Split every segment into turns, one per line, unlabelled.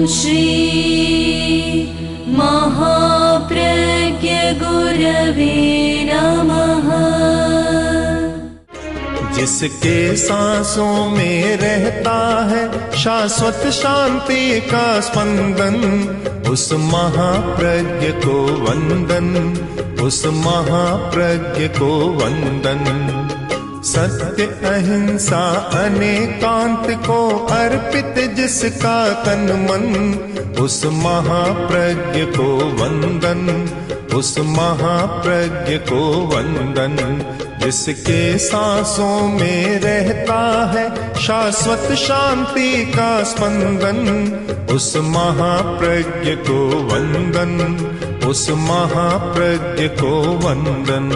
श्री महाप्रज्ञ गुरवे नमः।
जिसके सांसों में रहता है शाश्वत शांति का स्पंदन, उस महाप्रज्ञ को वंदन, उस महाप्रज्ञ को वंदन। सत्य अहिंसा अनेकांत को अर्पित जिसका तन मन, उस महाप्रज्ञ को वंदन, उस महाप्रज्ञ को वंदन। जिसके सांसों में रहता है शाश्वत शांति का स्पंदन, उस महाप्रज्ञ को वंदन, उस महाप्रज्ञ को वंदन।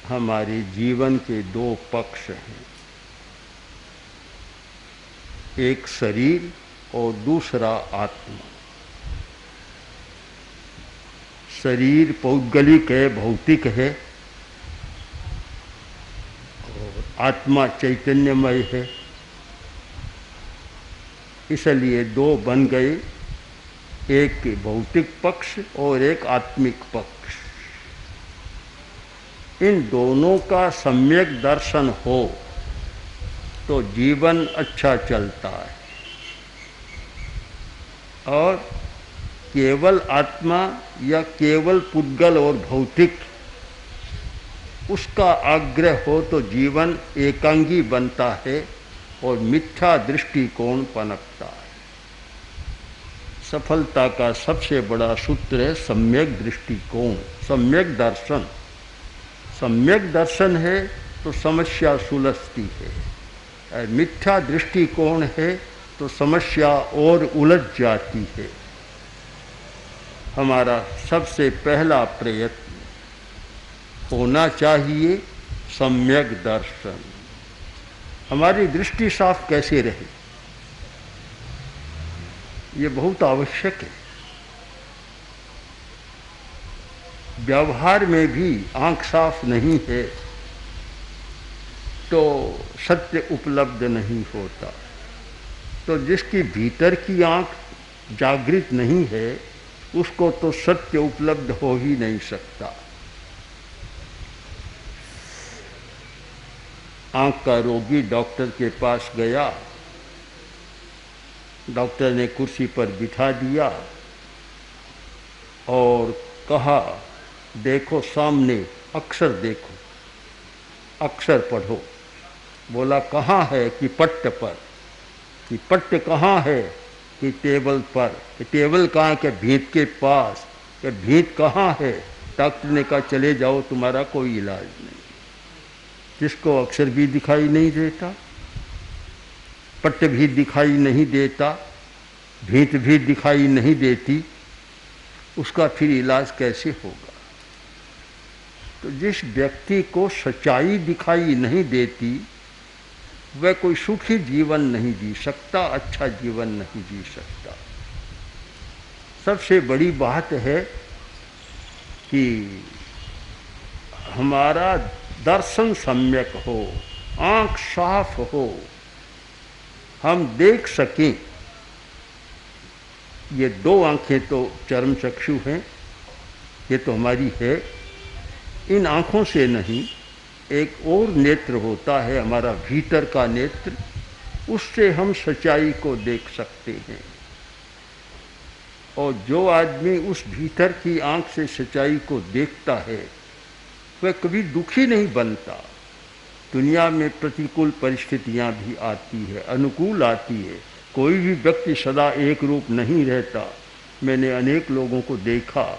हमारे जीवन के दो पक्ष हैं, एक शरीर और दूसरा आत्मा। शरीर पौद्गलिक है, भौतिक है, और आत्मा चैतन्यमय है। इसलिए दो बन गए, एक भौतिक पक्ष और एक आत्मिक पक्ष। इन दोनों का सम्यक दर्शन हो तो जीवन अच्छा चलता है, और केवल आत्मा या केवल पुद्गल और भौतिक उसका आग्रह हो तो जीवन एकांगी बनता है और मिथ्या दृष्टिकोण पनपता है। सफलता का सबसे बड़ा सूत्र है सम्यक दृष्टिकोण, सम्यक दर्शन। सम्यक दर्शन है तो समस्या सुलझती है, और मिथ्या दृष्टिकोण है तो समस्या और उलझ जाती है। हमारा सबसे पहला प्रयत्न होना चाहिए सम्यक दर्शन। हमारी दृष्टि साफ कैसे रहे, ये बहुत आवश्यक है। व्यवहार में भी आंख साफ नहीं है तो सत्य उपलब्ध नहीं होता। तो जिसकी भीतर की आंख जागृत नहीं है उसको तो सत्य उपलब्ध हो ही नहीं सकता। आंख का रोगी डॉक्टर के पास गया, डॉक्टर ने कुर्सी पर बिठा दिया और कहा, देखो सामने अक्षर देखो, अक्षर पढ़ो। बोला कहाँ है? कि पट्ट पर। कि पट्ट कहाँ है? कि टेबल पर। कि टेबल कहाँ है? कि भीत के पास। कि भीत कहाँ है? डॉक्टर ने कहा चले जाओ, तुम्हारा कोई इलाज नहीं। जिसको अक्षर भी दिखाई नहीं देता, पट्ट भी दिखाई नहीं देता, भीत भी दिखाई नहीं देती, उसका फिर इलाज कैसे होगा? तो जिस व्यक्ति को सच्चाई दिखाई नहीं देती वह कोई सुखी जीवन नहीं जी सकता, अच्छा जीवन नहीं जी सकता। सबसे बड़ी बात है कि हमारा दर्शन सम्यक हो, आँख साफ हो, हम देख सकें। ये दो आँखें तो चर्म चक्षु हैं, ये तो हमारी है। इन आँखों से नहीं, एक और नेत्र होता है हमारा भीतर का नेत्र, उससे हम सच्चाई को देख सकते हैं। और जो आदमी उस भीतर की आँख से सच्चाई को देखता है वह कभी दुखी नहीं बनता। दुनिया में प्रतिकूल परिस्थितियाँ भी आती है, अनुकूल आती है। कोई भी व्यक्ति सदा एक रूप नहीं रहता। मैंने अनेक लोगों को देखा,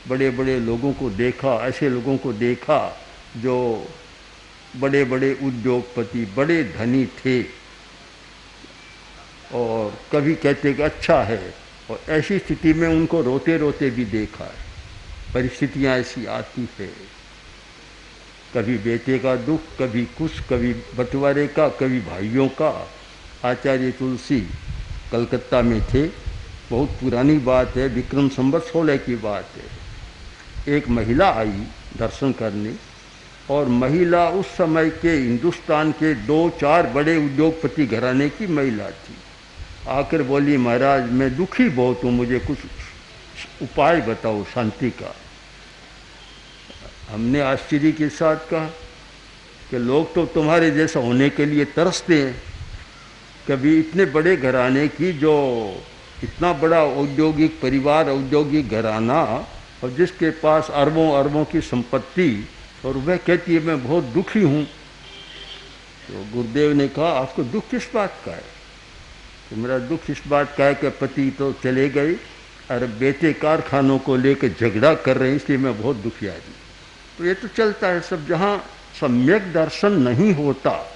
बड़े बड़े लोगों को देखा, ऐसे लोगों को देखा जो बड़े बड़े उद्योगपति, बड़े धनी थे, और कभी कहते कि अच्छा है, और ऐसी स्थिति में उनको रोते रोते भी देखा है। परिस्थितियाँ ऐसी आती है, कभी बेटे का दुख, कभी कुछ, कभी बंटवारे का, कभी भाइयों का। आचार्य तुलसी कलकत्ता में थे, बहुत पुरानी बात है, विक्रम संवत 16 की बात है। एक महिला आई दर्शन करने, और महिला उस समय के हिंदुस्तान के 2-4 बड़े उद्योगपति घराने की महिला थी। आकर बोली, महाराज मैं दुखी बहुत हूँ, मुझे कुछ उपाय बताओ शांति का। हमने आश्चर्य के साथ कहा कि लोग तो तुम्हारे जैसा होने के लिए तरसते हैं। कभी इतने बड़े घराने की, जो इतना बड़ा औद्योगिक परिवार, औद्योगिक घराना, और जिसके पास अरबों अरबों की संपत्ति, और वह कहती है मैं बहुत दुखी हूँ। तो गुरुदेव ने कहा आपको दुख किस बात का है? तो मेरा दुख इस बात का है कि पति तो चले गए और बेटे कारखानों को लेकर झगड़ा कर रहे हैं, इसलिए मैं बहुत दुखी आदमी। तो ये तो चलता है सब। जहाँ सम्यक दर्शन नहीं होता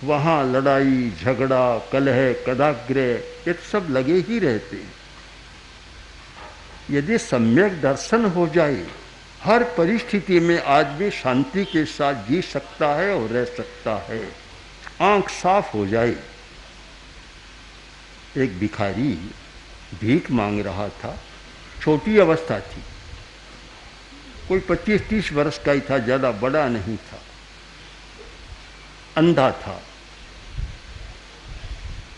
वहाँ लड़ाई झगड़ा कलह कदाग्रह ये तो सब लगे ही रहते हैं। यदि सम्यक दर्शन हो जाए, हर परिस्थिति में आदमी शांति के साथ जी सकता है और रह सकता है। आंख साफ हो जाए। एक भिखारी भीख मांग रहा था, छोटी अवस्था थी, कोई 25-30 वर्ष का ही था, ज़्यादा बड़ा नहीं था, अंधा था।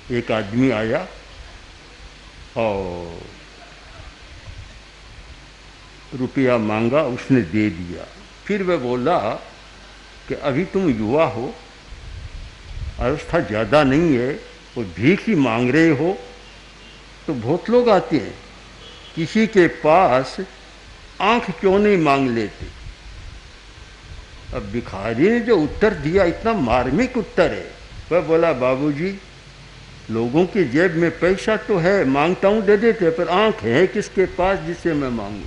एक आदमी आया और रुपया मांगा, उसने दे दिया। फिर वह बोला कि अभी तुम युवा हो, अवस्था ज़्यादा नहीं है और भीख ही मांग रहे हो, तो बहुत लोग आते हैं, किसी के पास आंख क्यों नहीं मांग लेते? अब भिखारी ने जो उत्तर दिया इतना मार्मिक उत्तर है। वह बोला बाबूजी, लोगों की जेब में पैसा तो है, मांगता हूँ दे देते, पर आंख है किसके पास जिसे मैं मांगू?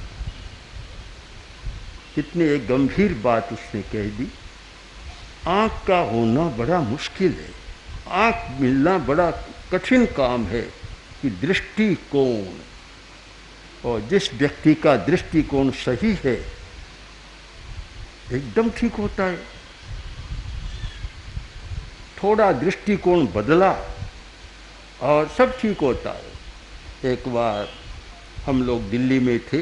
कितनी एक गंभीर बात उसने कह दी। आंख का होना बड़ा मुश्किल है, आंख मिलना बड़ा कठिन काम है। कि दृष्टिकोण, और जिस व्यक्ति का दृष्टिकोण सही है एकदम ठीक होता है। थोड़ा दृष्टिकोण बदला और सब ठीक होता है। एक बार हम लोग दिल्ली में थे,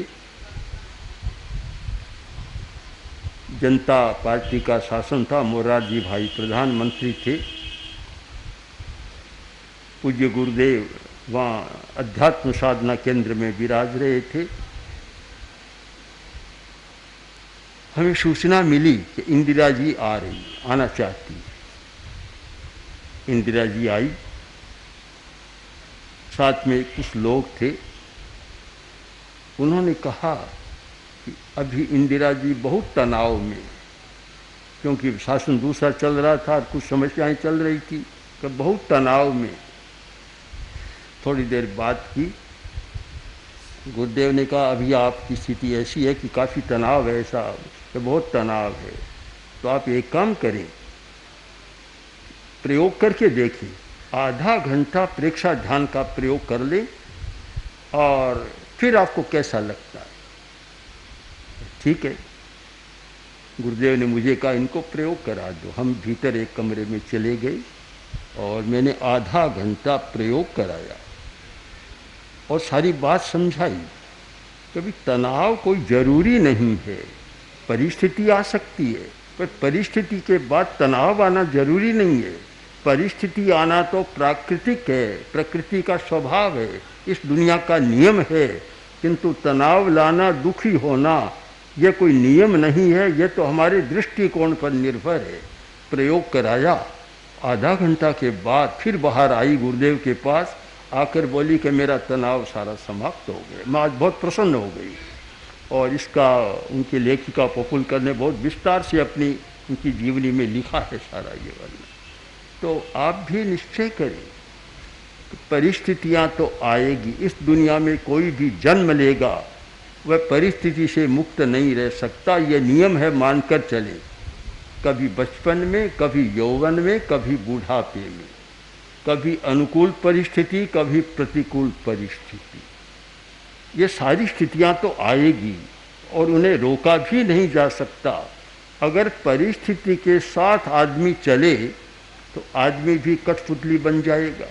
जनता पार्टी का शासन था, मोरारजी भाई प्रधानमंत्री थे। पूज्य गुरुदेव वहाँ अध्यात्म साधना केंद्र में विराज रहे थे। हमें सूचना मिली कि इंदिरा जी आ रही, आना चाहती। इंदिरा जी आई, साथ में कुछ लोग थे। उन्होंने कहा कि अभी इंदिरा जी बहुत तनाव में, क्योंकि शासन दूसरा चल रहा था, कुछ समस्याएं चल रही थी, कि बहुत तनाव में। थोड़ी देर बात की, गुरुदेव ने कहा अभी आपकी स्थिति ऐसी है कि काफ़ी तनाव है, ऐसा कि बहुत तनाव है, तो आप एक काम करें, प्रयोग करके देखें, आधा घंटा प्रेक्षा ध्यान का प्रयोग कर लें और फिर आपको कैसा लगता है। ठीक है, गुरुदेव ने मुझे कहा इनको प्रयोग करा दो। हम भीतर एक कमरे में चले गए और मैंने आधा घंटा प्रयोग कराया और सारी बात समझाई। कभी तनाव कोई ज़रूरी नहीं है, परिस्थिति आ सकती है, पर परिस्थिति के बाद तनाव आना जरूरी नहीं है। परिस्थिति आना तो प्राकृतिक है, प्रकृति का स्वभाव है, इस दुनिया का नियम है। किंतु तनाव लाना, दुखी होना, यह कोई नियम नहीं है, यह तो हमारे दृष्टिकोण पर निर्भर है। प्रयोग कराया, आधा घंटा के बाद फिर बाहर आई गुरुदेव के पास, आकर बोली कि मेरा तनाव सारा समाप्त हो गया। मैं आज बहुत प्रसन्न हो गई। और इसका उनकी लेखिका पपुलकर ने बहुत विस्तार से अपनी उनकी जीवनी में लिखा है सारा ये वाला। तो आप भी निश्चय करें कि परिस्थितियां तो आएगी, इस दुनिया में कोई भी जन्म लेगा वह परिस्थिति से मुक्त नहीं रह सकता, यह नियम है, मानकर चले। कभी बचपन में, कभी यौवन में, कभी बूढ़ापे में, कभी अनुकूल परिस्थिति, कभी प्रतिकूल परिस्थिति, ये सारी स्थितियां तो आएगी और उन्हें रोका भी नहीं जा सकता। अगर परिस्थिति के साथ आदमी चले तो आदमी भी कठपुतली बन जाएगा।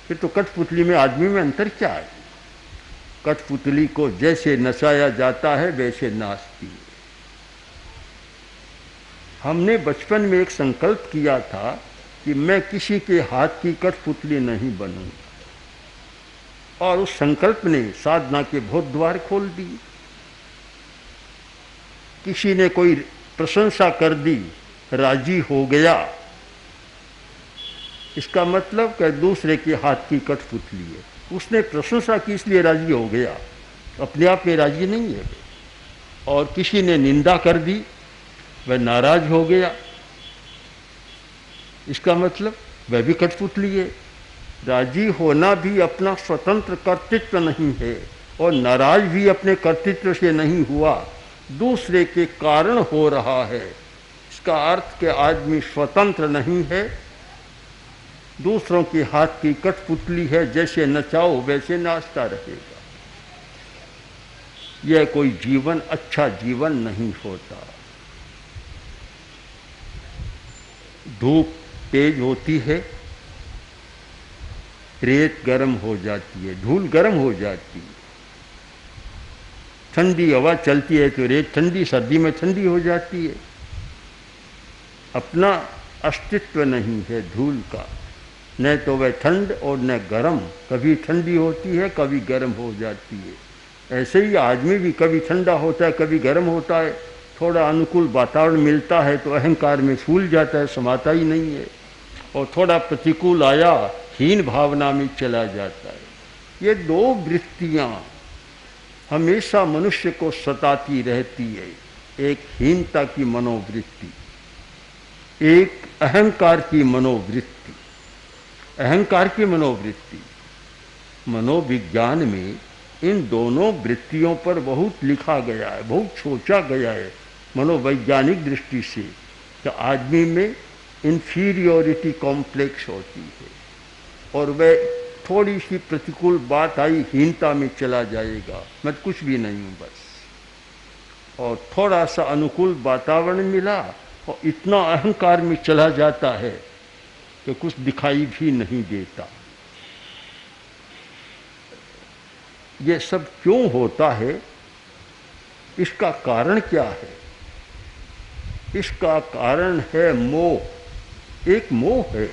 फिर तो कठपुतली में आदमी में अंतर क्या है? कठपुतली को जैसे नचाया जाता है वैसे नाचती है। हमने बचपन में एक संकल्प किया था कि मैं किसी के हाथ की कठपुतली नहीं बनूंगा, और उस संकल्प ने साधना के बहुत द्वार खोल दिए। किसी ने कोई प्रशंसा कर दी, राजी हो गया, इसका मतलब कि दूसरे के हाथ की कठपुतली है। उसने प्रशंसा की इसलिए राजी हो गया, अपने आप में राजी नहीं है। और किसी ने निंदा कर दी, वह नाराज हो गया, इसका मतलब वह भी कठपुतली है। राजी होना भी अपना स्वतंत्र कर्तृत्व नहीं है, और नाराज भी अपने कर्तृत्व से नहीं हुआ, दूसरे के कारण हो रहा है। इसका अर्थ कि आदमी स्वतंत्र नहीं है, दूसरों के हाथ की कठपुतली है, जैसे नचाओ वैसे नाचता रहेगा। यह कोई जीवन अच्छा जीवन नहीं होता। धूप तेज होती है, रेत गर्म हो जाती है, धूल गर्म हो जाती है। ठंडी हवा चलती है तो रेत ठंडी, सर्दी में ठंडी हो जाती है। अपना अस्तित्व नहीं है धूल का, न तो वह ठंड और न गर्म, कभी ठंडी होती है कभी गर्म हो जाती है। ऐसे ही आदमी भी कभी ठंडा होता है कभी गर्म होता है। थोड़ा अनुकूल वातावरण मिलता है तो अहंकार में फूल जाता है, समाता ही नहीं है, और थोड़ा प्रतिकूल आया हीन भावना में चला जाता है। ये दो वृत्तियां हमेशा मनुष्य को सताती रहती है, एक हीनता की मनोवृत्ति, एक अहंकार की मनोवृत्ति। अहंकार की मनोवृत्ति, मनोविज्ञान में इन दोनों वृत्तियों पर बहुत लिखा गया है, बहुत सोचा गया है मनोवैज्ञानिक दृष्टि से, कि आदमी में इन्फीरियोरिटी कॉम्प्लेक्स होती है, और वह थोड़ी सी प्रतिकूल बात आई हीनता में चला जाएगा, मैं कुछ भी नहीं हूँ बस। और थोड़ा सा अनुकूल वातावरण मिला और इतना अहंकार में चला जाता है कि कुछ दिखाई भी नहीं देता। ये सब क्यों होता है, इसका कारण क्या है? इसका कारण है मोह। एक मोह है,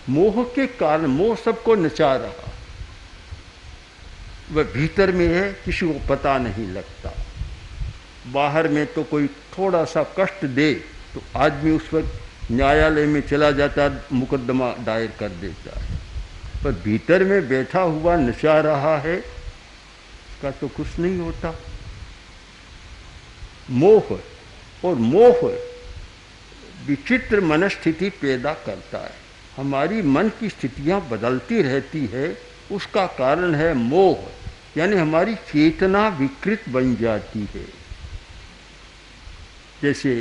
मोह के कारण मोह सबको नचा रहा, वह भीतर में है, किसी को पता नहीं लगता। बाहर में तो कोई थोड़ा सा कष्ट दे तो आदमी उस पर न्यायालय में चला जाता, मुकदमा दायर कर देता है, पर भीतर में बैठा हुआ नचा रहा है, इसका तो कुछ नहीं होता। मोह, और मोह विचित्र मनस्थिति पैदा करता है। हमारी मन की स्थितियां बदलती रहती है, उसका कारण है मोह, यानी हमारी चेतना विकृत बन जाती है। जैसे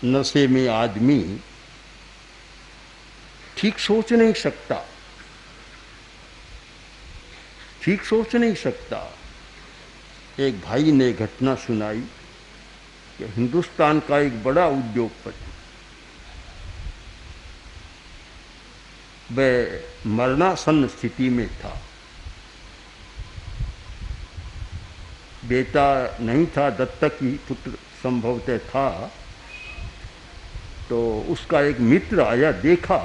नशे में आदमी ठीक सोच नहीं सकता, ठीक सोच नहीं सकता। एक भाई ने घटना सुनाई कि हिंदुस्तान का एक बड़ा उद्योगपति, वह मरणासन्न स्थिति में था, बेटा नहीं था, दत्तक ही पुत्र संभवतः था। तो उसका एक मित्र आया, देखा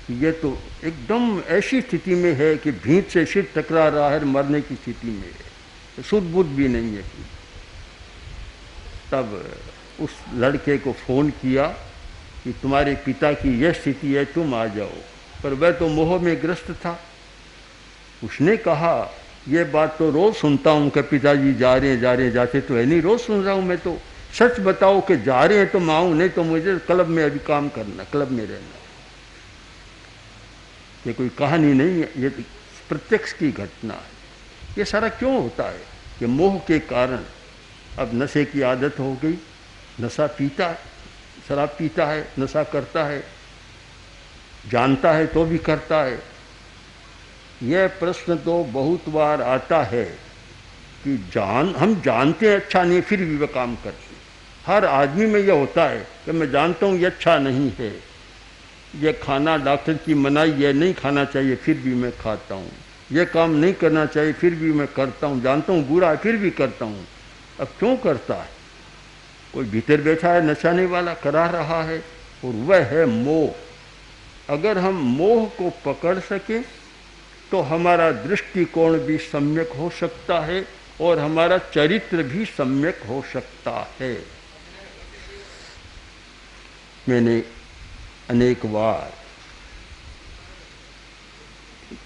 कि ये तो एकदम ऐसी स्थिति में है कि भींत से सिर टकरा रहा है, मरने की स्थिति में है, शुद्ध बुद्ध भी नहीं है। तब उस लड़के को फ़ोन किया कि तुम्हारे पिता की यह स्थिति है, तुम आ जाओ। पर वह तो मोह में ग्रस्त था। उसने कहा, यह बात तो रोज़ सुनता हूँ कि पिताजी जा रहे हैं, जाते तो है नहीं, रोज़ सुन रहा हूँ मैं तो। सच बताओ कि जा रहे हैं तो मैं आऊँ, नहीं तो मुझे क्लब में अभी काम करना, क्लब में रहना। ये कोई कहानी नहीं है, ये प्रत्यक्ष की घटना है। ये सारा क्यों होता है? कि मोह के कारण अब नशे की आदत हो गई, नशा पीता है, शराब पीता है, नशा करता है, जानता है तो भी करता है। यह प्रश्न तो बहुत बार आता है कि हम जानते हैं अच्छा नहीं, फिर भी वह काम करते। हर आदमी में यह होता है कि मैं जानता हूँ ये अच्छा नहीं है, यह खाना डॉक्टर की मनाही है, नहीं खाना चाहिए, फिर भी मैं खाता हूँ। ये काम नहीं करना चाहिए, फिर भी मैं करता हूँ, जानता हूँ बुरा है फिर भी करता हूँ। अब क्यों करता है? कोई भीतर बैठा है नचाने वाला करा रहा है, और वह है मोह। अगर हम मोह को पकड़ सकें तो हमारा दृष्टिकोण भी सम्यक हो सकता है और हमारा चरित्र भी सम्यक हो सकता है। मैंने अनेक बार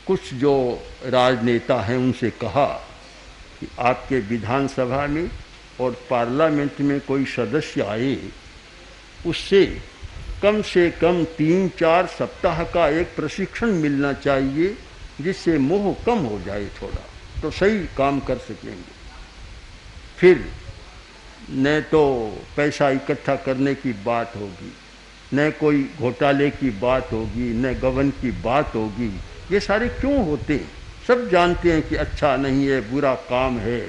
कुछ जो राजनेता हैं उनसे कहा कि आपके विधानसभा में और पार्लियामेंट में कोई सदस्य आए, उससे कम से कम 3-4 सप्ताह का एक प्रशिक्षण मिलना चाहिए, जिससे मोह कम हो जाए थोड़ा, तो सही काम कर सकेंगे। फिर न तो पैसा इकट्ठा करने की बात होगी, न कोई घोटाले की बात होगी, न गबन की बात होगी। ये सारे क्यों होते हैं? सब जानते हैं कि अच्छा नहीं है, बुरा काम है,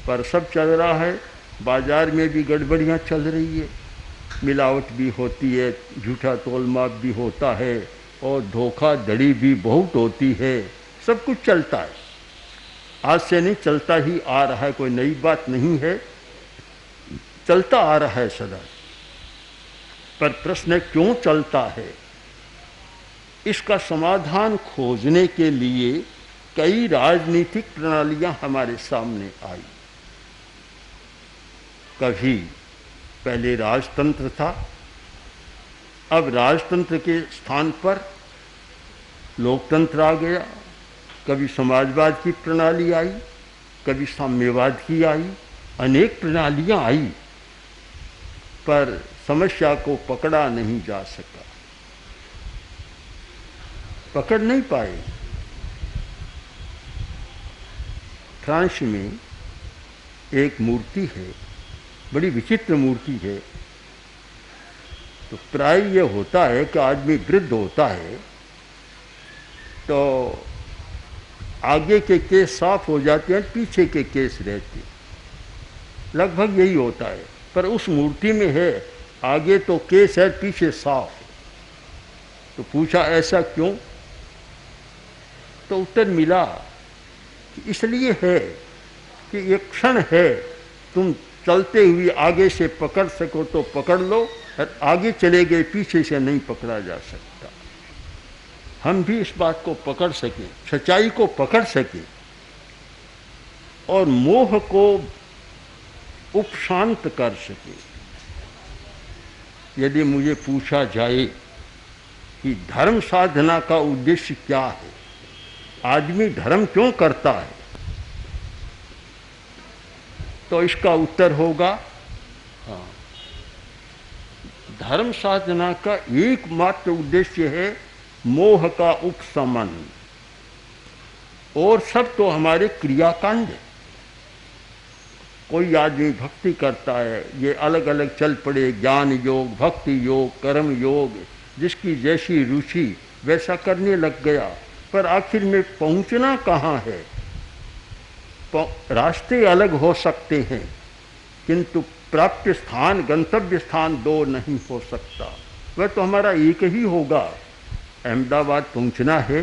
पर सब चल रहा है। बाजार में भी गड़बड़ियाँ चल रही है, मिलावट भी होती है, झूठा तोलमाप भी होता है, और धोखाधड़ी भी बहुत होती है। सब कुछ चलता है, आज से नहीं, चलता ही आ रहा है, कोई नई बात नहीं है, चलता आ रहा है सदा। पर प्रश्न है क्यों चलता है? इसका समाधान खोजने के लिए कई राजनीतिक प्रणालियां हमारे सामने आई। कभी पहले राजतंत्र था, अब राजतंत्र के स्थान पर लोकतंत्र आ गया। कभी समाजवाद की प्रणाली आई, कभी साम्यवाद की आई, अनेक प्रणालियां आई, पर समस्या को पकड़ा नहीं जा सका, पकड़ नहीं पाए। फ्रांस में एक मूर्ति है, बड़ी विचित्र मूर्ति है। तो प्राय ये होता है कि आदमी वृद्ध होता है तो आगे के केस साफ हो जाते हैं, पीछे के केस रहते हैं, लगभग यही होता है। पर उस मूर्ति में है आगे तो केस है, पीछे साफ। तो पूछा ऐसा क्यों? तो उत्तर मिला कि इसलिए है कि एक क्षण है, तुम चलते हुए आगे से पकड़ सको तो पकड़ लो, और आगे चले गए पीछे से नहीं पकड़ा जा सकता। हम भी इस बात को पकड़ सकें, सच्चाई को पकड़ सकें और मोह को उपशांत कर सकें। यदि मुझे पूछा जाए कि धर्म साधना का उद्देश्य क्या है, आदमी धर्म क्यों करता है, तो इसका उत्तर होगा हाँ, धर्म साधना का एकमात्र उद्देश्य है मोह का उपशमन, और सब तो हमारे क्रियाकांड है। कोई आदमी भक्ति करता है, ये अलग अलग चल पड़े, ज्ञान योग, भक्ति योग, कर्म योग, जिसकी जैसी रुचि वैसा करने लग गया, पर आखिर में पहुंचना कहाँ है? रास्ते अलग हो सकते हैं, किंतु प्राप्त स्थान, गंतव्य स्थान दो नहीं हो सकता, वह तो हमारा एक ही होगा। अहमदाबाद पहुंचना है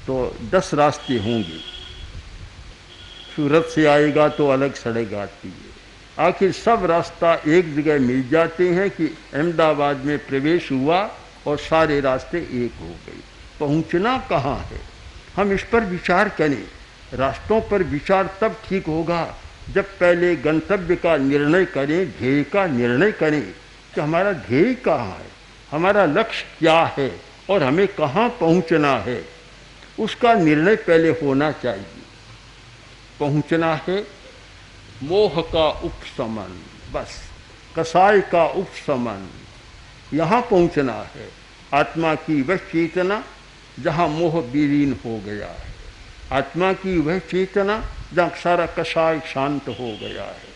तो 10 रास्ते होंगे, सूरत से आएगा तो अलग सड़क आती है, आखिर सब रास्ता एक जगह मिल जाते हैं कि अहमदाबाद में प्रवेश हुआ और सारे रास्ते एक हो गए। पहुंचना कहाँ है? हम इस पर विचार करें। रास्तों पर विचार तब ठीक होगा जब पहले गंतव्य का निर्णय करें, ध्येय का निर्णय करें कि हमारा ध्येय कहाँ है, हमारा लक्ष्य क्या है और हमें कहाँ पहुंचना है। उसका निर्णय पहले होना चाहिए। पहुंचना है मोह का उपशमन, बस कसाय का उपशमन, यहाँ पहुंचना है। आत्मा की वह चेतना जहाँ मोह विलीन हो गया है, आत्मा की वह चेतना जहाँ सारा कसाय शांत हो गया है।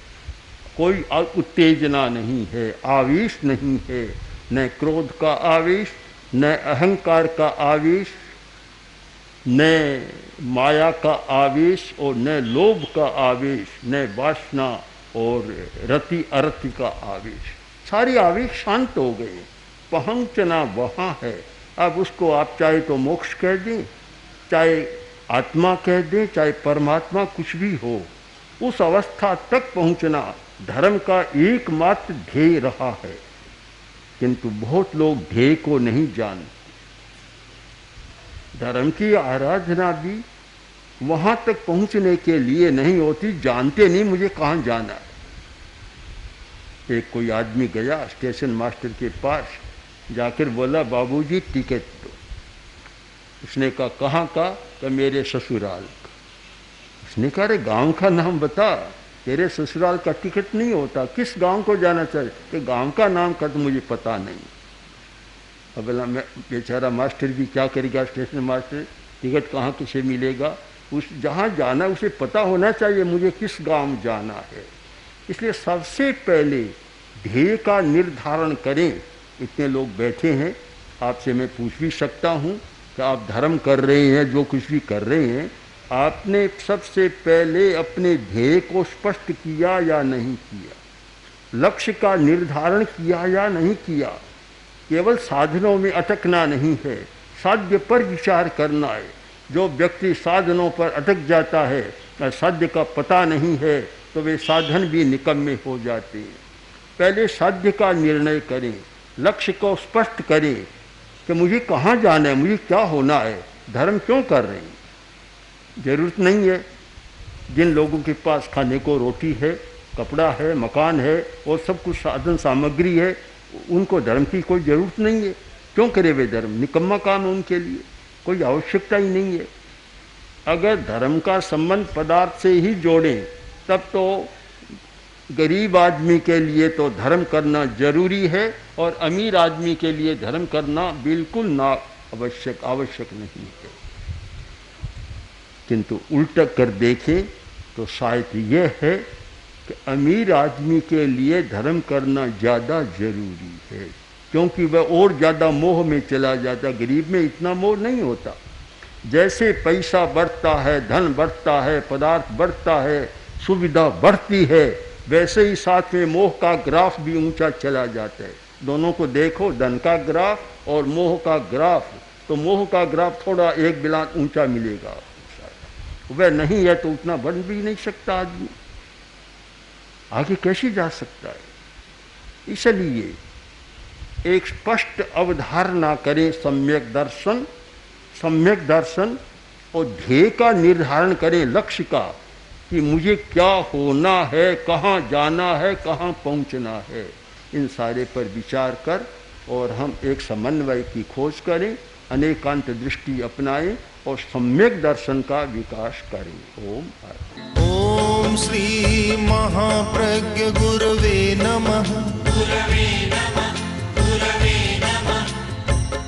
कोई उत्तेजना नहीं है, आवेश नहीं है, न क्रोध का आवेश, न अहंकार का आवेश, न माया का आवेश और न लोभ का आवेश, न वासना और रति अरति का आवेश। सारे आवेश शांत हो गए। पहुंचना वहाँ है। अब उसको आप चाहे तो मोक्ष कह दें, चाहे आत्मा कह दे चाहे परमात्मा, कुछ भी हो, उस अवस्था तक पहुंचना धर्म का एकमात्र ध्येय रहा है। किंतु बहुत लोग ध्येय को नहीं जानते। धर्म की आराधना भी वहां तक पहुंचने के लिए नहीं होती, जानते नहीं मुझे कहाँ जाना है। एक कोई आदमी गया स्टेशन मास्टर के पास, जाकर बोला बाबूजी टिकट दो। उसने कहा कहाँ का? कि मेरे ससुराल का। उसने कहा अरे गांव का नाम बता, तेरे ससुराल का टिकट नहीं होता, किस गांव को जाना चाहिए? कि गांव का नाम का तो मुझे पता नहीं। अब बोला मैं बेचारा मास्टर भी क्या करेगा, स्टेशन मास्टर, टिकट कहाँ किसे मिलेगा? उस जहाँ जाना उसे पता होना चाहिए मुझे किस गांव जाना है। इसलिए सबसे पहले ध्येय का निर्धारण करें। इतने लोग बैठे हैं, आपसे मैं पूछ भी सकता हूँ कि आप धर्म कर रहे हैं, जो कुछ भी कर रहे हैं, आपने सबसे पहले अपने ध्येय को स्पष्ट किया या नहीं किया? लक्ष्य का निर्धारण किया या नहीं किया? केवल साधनों में अटकना नहीं है, साध्य पर विचार करना है। जो व्यक्ति साधनों पर अटक जाता है, साध्य का पता नहीं है, तो वे साधन भी निकम्मे हो जाते हैं। पहले साध्य का निर्णय करें, लक्ष्य को स्पष्ट करें कि मुझे कहाँ जाना है, मुझे क्या होना है, धर्म क्यों कर रहे हैं। जरूरत नहीं है, जिन लोगों के पास खाने को रोटी है, कपड़ा है, मकान है और सब कुछ साधन सामग्री है, उनको धर्म की कोई ज़रूरत नहीं है। क्यों करे वे धर्म? निकम्मा काम है उनके लिए, कोई आवश्यकता ही नहीं है। अगर धर्म का संबंध पदार्थ से ही जोड़ें, तब तो गरीब आदमी के लिए तो धर्म करना जरूरी है और अमीर आदमी के लिए धर्म करना बिल्कुल ना आवश्यक नहीं है। किंतु उल्टा कर देखें तो शायद यह है कि अमीर आदमी के लिए धर्म करना ज़्यादा जरूरी है, क्योंकि वह और ज़्यादा मोह में चला जाता। गरीब में इतना मोह नहीं होता। जैसे पैसा बढ़ता है, धन बढ़ता है, पदार्थ बढ़ता है, सुविधा बढ़ती है, वैसे ही साथ में मोह का ग्राफ भी ऊंचा चला जाता है। दोनों को देखो, धन का ग्राफ और मोह का ग्राफ, तो मोह का ग्राफ थोड़ा एक बिलान ऊंचा मिलेगा। वह नहीं है तो उतना बढ़ भी नहीं सकता आदमी, आगे कैसे जा सकता है। इसलिए एक स्पष्ट अवधारणा करें, सम्यक दर्शन और ध्येय का निर्धारण करें, लक्ष्य का, कि मुझे क्या होना है, कहाँ जाना है, कहाँ पहुँचना है। इन सारे पर विचार कर और हम एक समन्वय की खोज करें, अनेकांत दृष्टि अपनाएं और सम्यक दर्शन का विकास करें। ओम।
ओम श्री महाप्रज्ञ गुरवे नमः।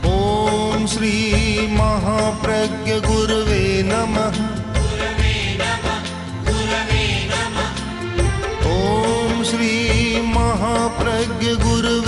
ओम श्री महाप्रज्ञ गुरवे नमः। ओम श्री महाप्रज्ञ गुरवे